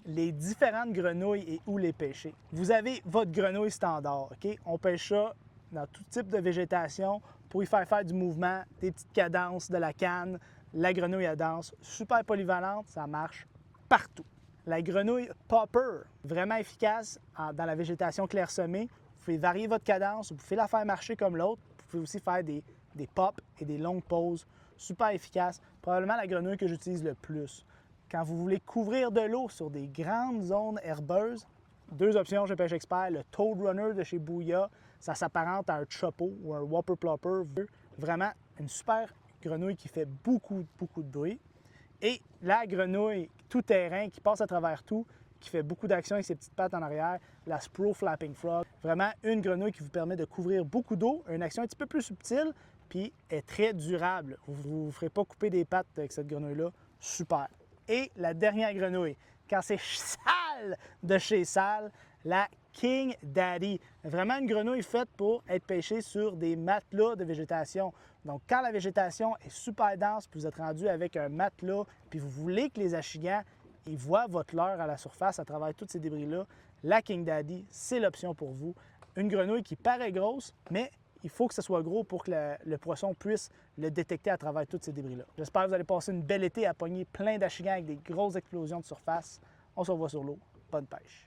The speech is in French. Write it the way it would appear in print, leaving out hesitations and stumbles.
les différentes grenouilles et où les pêcher. Vous avez votre grenouille standard, OK? On pêche ça dans tout type de végétation pour y faire du mouvement, des petites cadences de la canne. La grenouille à danse, super polyvalente, ça marche partout. La grenouille popper, vraiment efficace dans la végétation clairsemée. Vous pouvez varier votre cadence, vous pouvez la faire marcher comme l'autre. Vous pouvez aussi faire des pops et des longues pauses, super efficace. Probablement la grenouille que j'utilise le plus. Quand vous voulez couvrir de l'eau sur des grandes zones herbeuses, deux options chez Pêche Expert. Le Toad Runner de chez Booyah, ça s'apparente à un Chopo ou un Whopper Plopper. Vraiment une super grenouille qui fait beaucoup de bruit. Et la grenouille tout-terrain qui passe à travers tout, qui fait beaucoup d'actions avec ses petites pattes en arrière, la Spro Flapping Frog. Vraiment une grenouille qui vous permet de couvrir beaucoup d'eau, une action un petit peu plus subtile, puis est très durable. Vous ne vous ferez pas couper des pattes avec cette grenouille-là. Super. Et la dernière grenouille, quand c'est sale de chez sale, la King Daddy. Vraiment une grenouille faite pour être pêchée sur des matelas de végétation. Donc, quand la végétation est super dense, puis vous êtes rendu avec un matelas, puis vous voulez que les achigans ils voient votre leurre à la surface à travers tous ces débris-là, la King Daddy, c'est l'option pour vous. Une grenouille qui paraît grosse, mais il faut que ce soit gros pour que le poisson puisse le détecter à travers tous ces débris-là. J'espère que vous allez passer une belle été à pogner plein d'achigans avec des grosses explosions de surface. On se revoit sur l'eau. Bonne pêche!